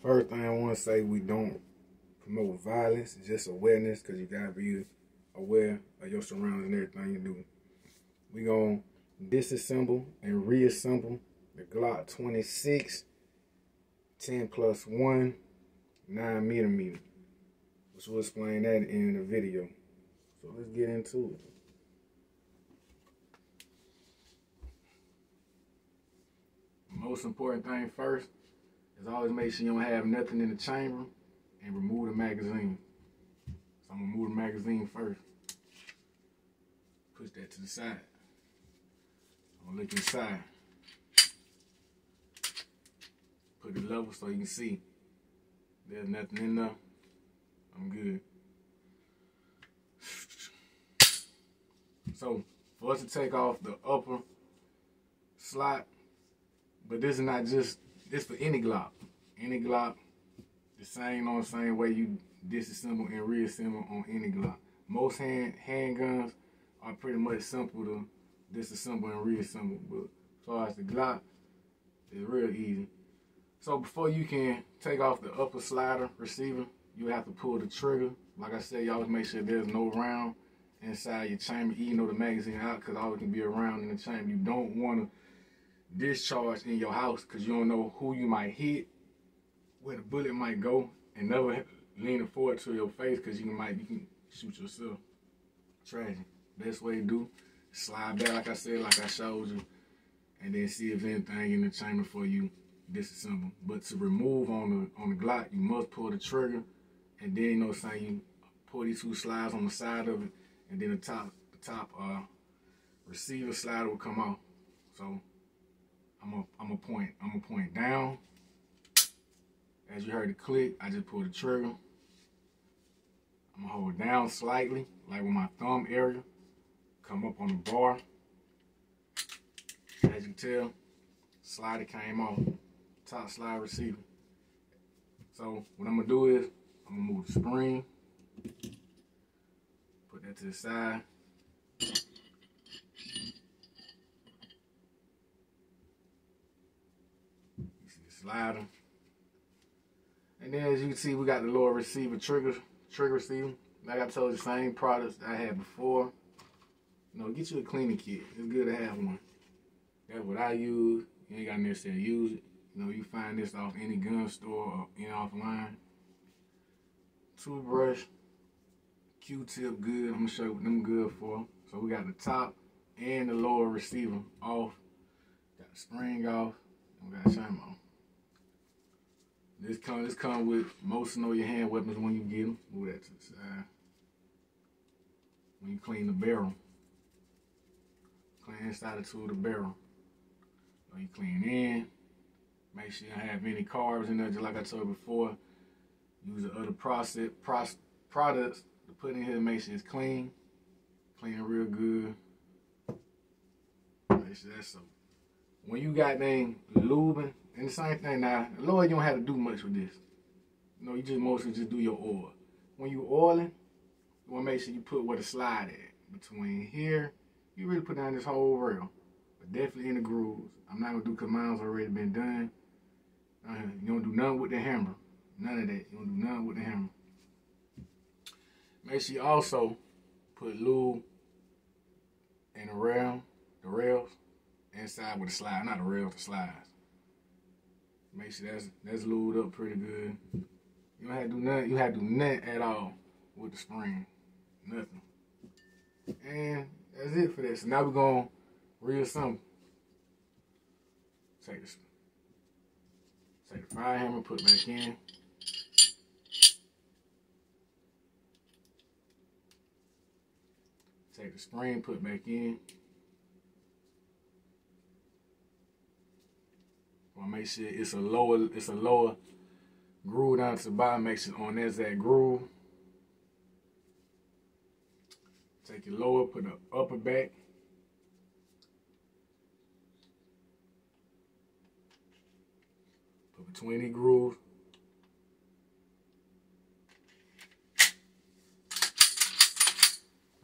First thing I want to say, we don't promote violence, just awareness, because you got to be aware of your surroundings and everything you do. We going to disassemble and reassemble the Glock 26 10+1 9mm, which we'll explain that in the video. So let's get into it. Most important thing first is always make sure you don't have nothing in the chamber and remove the magazine. So I'm gonna remove the magazine first. Push that to the side. I'm gonna look inside. Put it level so you can see. There's nothing in there. I'm good. So for us to take off the upper slot, but this is not just, this for any Glock. Any Glock, the same way you disassemble and reassemble on any Glock. Most handguns are pretty much simple to disassemble and reassemble, but as far as the Glock, it's real easy. So before you can take off the upper slider receiver, you have to pull the trigger. Like I said, you always make sure there's no round inside your chamber, even though the magazine out, because always can be a round in the chamber. You don't want to discharge in your house because you don't know who you might hit, where the bullet might go, and never lean it forward to your face because you can shoot yourself. Tragic. Best way to do, slide back like I said, like I showed you, and then see if anything in the chamber for you disassemble. But to remove on the Glock, you must pull the trigger, and then you pull these two slides on the side of it, and then the top receiver slider will come off. So I'm a point down. As you heard the click, I just pull the trigger. I'm gonna hold down slightly, like with my thumb area. Come up on the bar. As you can tell, slider came off. Top slide receiver. So what I'm gonna do is I'm gonna move the spring. Put that to the side. Slider. And then as you can see, we got the lower receiver trigger receiver. Like I told you, same products I had before. Get you a cleaning kit. It's good to have one. That's what I use. You ain't got to necessarily use it. You find this off any gun store or offline. Toothbrush, Q-tip, good. I'm gonna show you what them good for. So we got the top and the lower receiver off. Got the spring off. And we got the chamber on. This come with most of your hand weapons when you get them. Move that to the side. When you clean the barrel. Clean inside of the barrel. You clean in. Make sure you don't have any carbs in there, just like I told you before. Use the other products to put in here to make sure it's clean. Clean it real good. Make sure that's so. When you got lubing, and the same thing now, Lord, you don't have to do much with this. You just mostly just do your oil. When you oiling, you want to make sure you put where the slide at. Between here, you really put down this whole rail. But definitely in the grooves. I'm not going to do because mine's already been done. You don't do nothing with the hammer. None of that. You don't do nothing with the hammer. Make sure you also put lube in the rails, inside with the slide. Not the rails, the slides. Make sure that's lubed up pretty good. You don't have to do nothing. You have to do nothing at all with the spring. Nothing. And that's it for that. So now we're going to reassemble. Take the fire hammer, put it back in. Take the spring, put it back in. Want to make sure it's a lower groove down to the bottom. Make sure on there's that groove. Take your lower, put the upper back. Put between the grooves.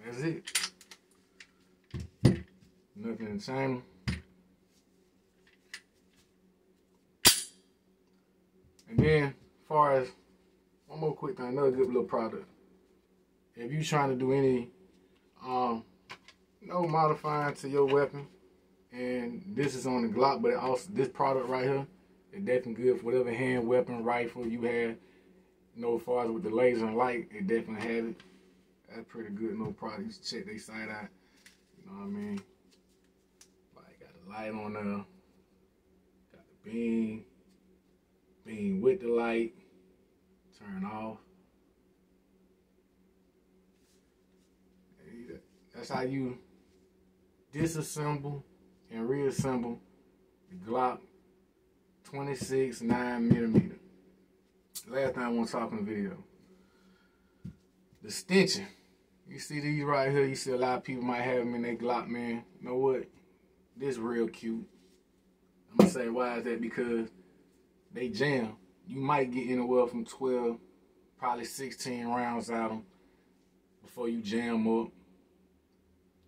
That's it. Nothing in the chamber. And then far as one more quick thing, another good little product. If you trying to do any no modifying to your weapon, and this is on the Glock, but it also this product right here, it's definitely good for whatever hand weapon, rifle you have. You know, as far as with the laser and light, it definitely have it. That's pretty good, no product. You should check they side out. You know what I mean? Like, got the light on there, got the beam with the light, turn off. That's how you disassemble and reassemble the Glock 26 9mm. Last thing I want to talk in the video. The stenching. You see these right here, you see a lot of people might have them in their Glock, man. You know what? This real cute. I'm going to say why is that? Because they jam. You might get anywhere from 12, probably 16 rounds out of them before you jam up.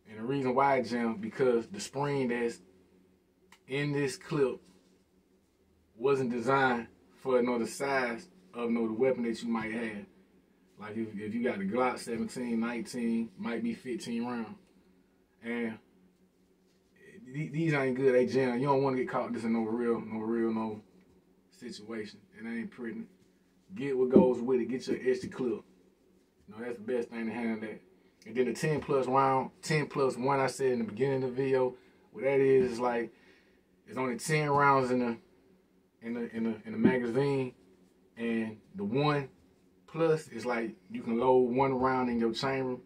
And the reason why it jammed, because the spring that's in this clip wasn't designed for the size of the weapon that you might have. Like if you got the Glock 17, 19, might be 15 rounds. And these ain't good, they jam. You don't want to get caught this in no situation. It ain't pretty. Get what goes with it, get your extra clip. You know, that's the best thing to handle that. And then the 10 plus round, 10 plus 1 I said in the beginning of the video, what that is like, it's only 10 rounds in the magazine, and the 1 plus is like you can load 1 round in your chamber,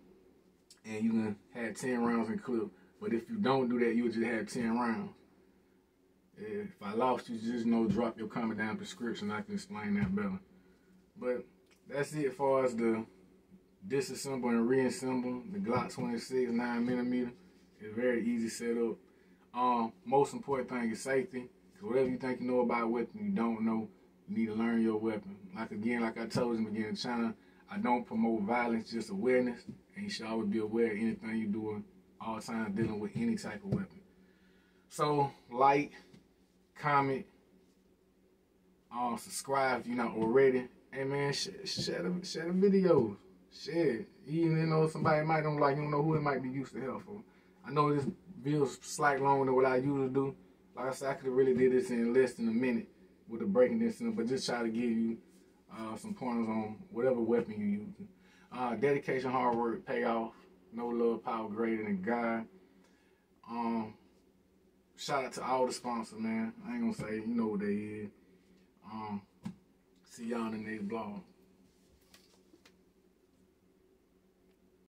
and you can have 10 rounds in clip. But if you don't do that, you would just have 10 rounds. If I lost you, just drop your comment down description. I can explain that better. But that's it as far as the disassemble and reassemble the Glock 26 9mm. It's very easy setup. Most important thing is safety. Cause whatever you think you know about a weapon, you don't know. You need to learn your weapon. Like I told you in the beginning of the channel, I don't promote violence, just awareness. And you should always be aware of anything you're doing, all the time dealing with any type of weapon. So like, comment, subscribe if you're not already. Hey man, share the videos. Shit, even somebody might don't like, you don't know who it might be used to help for. I know this video's slightly longer than what I usually do. Like I said, I could have really did this in less than a minute with the breaking this in, but just try to give you some pointers on whatever weapon you use. Dedication, hard work, pay off. No love, power greater than God. Shout out to all the sponsors, man. I ain't gonna say, you know what they is. See y'all in the next vlog.